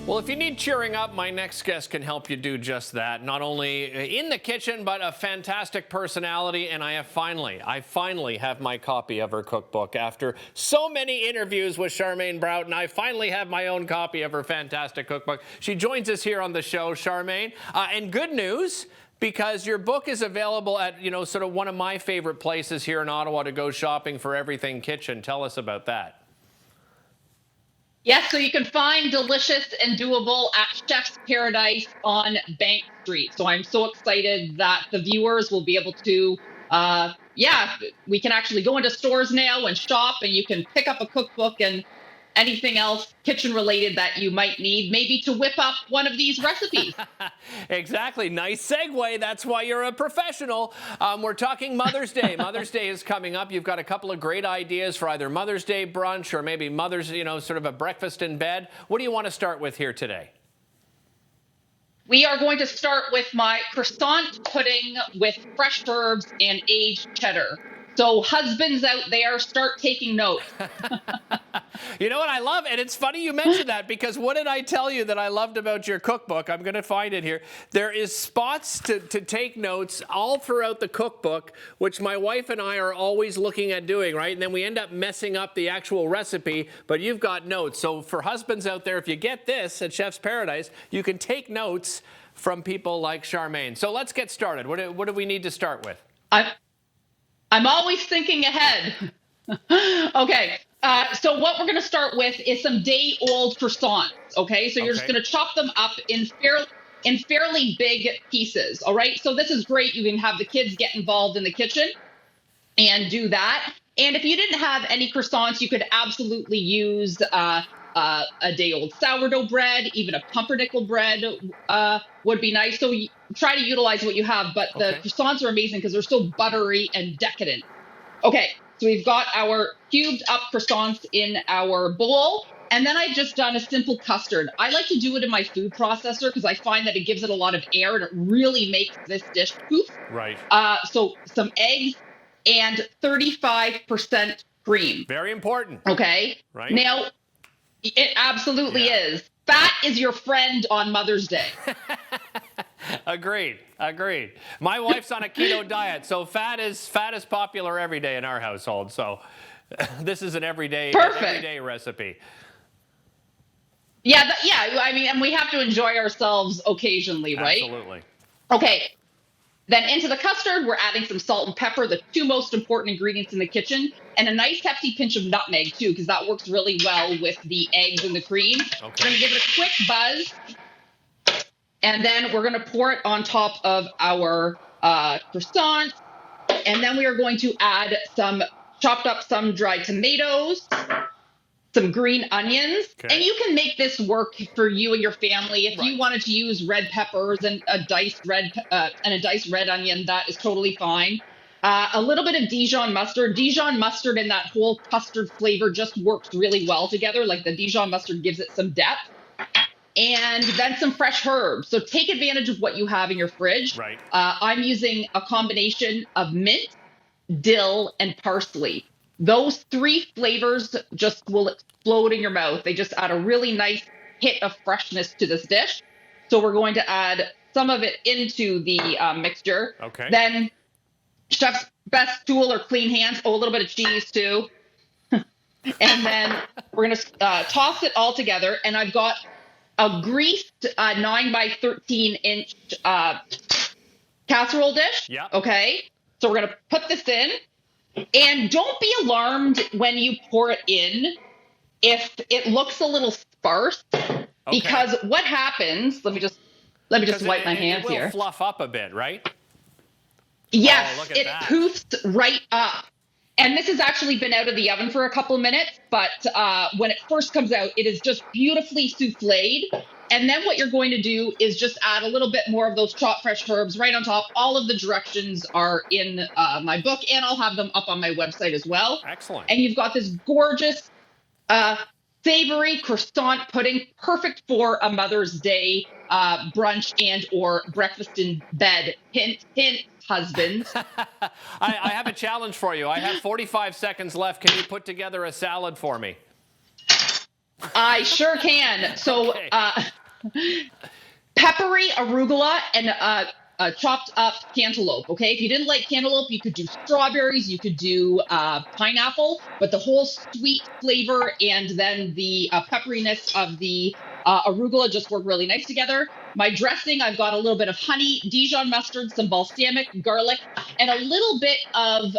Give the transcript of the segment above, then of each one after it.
Well, if you need cheering up, my next guest can help you do just that. Not only in the kitchen, but a fantastic personality. And I finally have my copy of her cookbook. After so many interviews with Charmaine Broughton, I finally have my own copy of her fantastic cookbook. She joins us here on the show, Charmaine. And good news, because your book is available at, sort of one of my favorite places here in Ottawa to go shopping for everything kitchen. Tell us about that. Yes, so you can find Delicious and Doable at Chef's Paradise on Bank Street. So I'm so excited that the viewers will be able to, we can actually go into stores now and shop, and you can pick up a cookbook and anything else kitchen related that you might need, maybe to whip up one of these recipes. Exactly. Nice segue. That's why you're a professional. We're talking Mother's Day. Mother's Day is coming up. You've got a couple of great ideas for either Mother's Day brunch or maybe Mother's, sort of a breakfast in bed. What do you want to start with here today? We are going to start with my croissant pudding with fresh herbs and aged cheddar. So husbands out there, start taking notes. You know what I love? And it's funny you mentioned that, because what did I tell you that I loved about your cookbook? I'm going to find it here. There is spots to take notes all throughout the cookbook, which my wife and I are always looking at doing, right? And then we end up messing up the actual recipe, but you've got notes. So for husbands out there, if you get this at Chef's Paradise, you can take notes from people like Charmaine. So let's get started. What do we need to start with? I'm always thinking ahead. Okay. So what we're going to start with is some day-old croissants. Okay. So you're just going to chop them up in fairly big pieces. All right. So this is great. You can have the kids get involved in the kitchen and do that. And if you didn't have any croissants, you could absolutely use a day-old sourdough bread. Even a pumpernickel bread would be nice. So try to utilize what you have. But the croissants are amazing because they're so buttery and decadent. Okay, so we've got our cubed up croissants in our bowl. And then I've just done a simple custard. I like to do it in my food processor because I find that it gives it a lot of air and it really makes this dish poof. Right. So some eggs and 35% cream. Very important. Okay. Right. Now, it absolutely is. Fat is your friend on Mother's Day. Agreed. My wife's on a keto diet, so fat is popular every day in our household. So this is an everyday recipe. Yeah. I mean, and we have to enjoy ourselves occasionally, right? Absolutely. Okay. Then into the custard, we're adding some salt and pepper, the two most important ingredients in the kitchen, and a nice hefty pinch of nutmeg too, because that works really well with the eggs and the cream. Okay. We're going to give it a quick buzz, and then we're going to pour it on top of our croissant, and then we are going to add chopped up some dried tomatoes, some green onions, and you can make this work for you and your family. If you wanted to use red peppers and a diced red onion, that is totally fine. A little bit of Dijon mustard. Dijon mustard and that whole custard flavor just works really well together. Like the Dijon mustard gives it some depth. And then some fresh herbs. So take advantage of what you have in your fridge. Right. I'm using a combination of mint, dill, and parsley. Those three flavors just will explode in your mouth. They just add a really nice hit of freshness to this dish. So we're going to add some of it into the mixture. Okay. Then chef's best tool are clean hands. Oh, a little bit of cheese too. And then we're going to toss it all together. And I've got a greased 9 by 13 inch casserole dish. Yeah. Okay. So we're going to put this in. And don't be alarmed when you pour it in if it looks a little sparse, because what happens, let me just wipe my hands here. It will fluff up a bit, right? Yes, it poofs right up. And this has actually been out of the oven for a couple of minutes, but when it first comes out, it is just beautifully souffled. And then what you're going to do is just add a little bit more of those chopped fresh herbs right on top. All of the directions are in my book, and I'll have them up on my website as well. Excellent. And you've got this gorgeous, savory croissant pudding, perfect for a Mother's Day brunch and or breakfast in bed. Hint, hint, husbands. I have a challenge for you. I have 45 seconds left. Can you put together a salad for me? I sure can. So, Okay. Peppery arugula and chopped up cantaloupe. Okay, if you didn't like cantaloupe, you could do strawberries, you could do pineapple, but the whole sweet flavor and then the pepperiness of the arugula just work really nice together. My dressing, I've got a little bit of honey, Dijon mustard, some balsamic, garlic, and a little bit of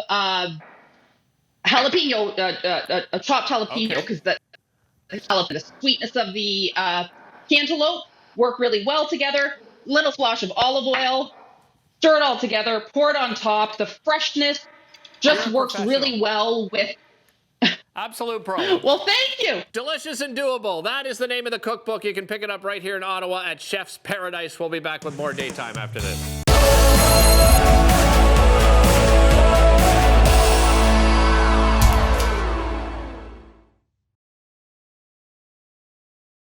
jalapeno, a chopped jalapeno, because the sweetness of the cantaloupe work really well together. Little splash of olive oil, stir it all together, pour it on top. The freshness just works really well with. Absolute pro. Well, thank you. Delicious and doable. That is the name of the cookbook. You can pick it up right here in Ottawa at Chef's Paradise. We'll be back with more Daytime after this.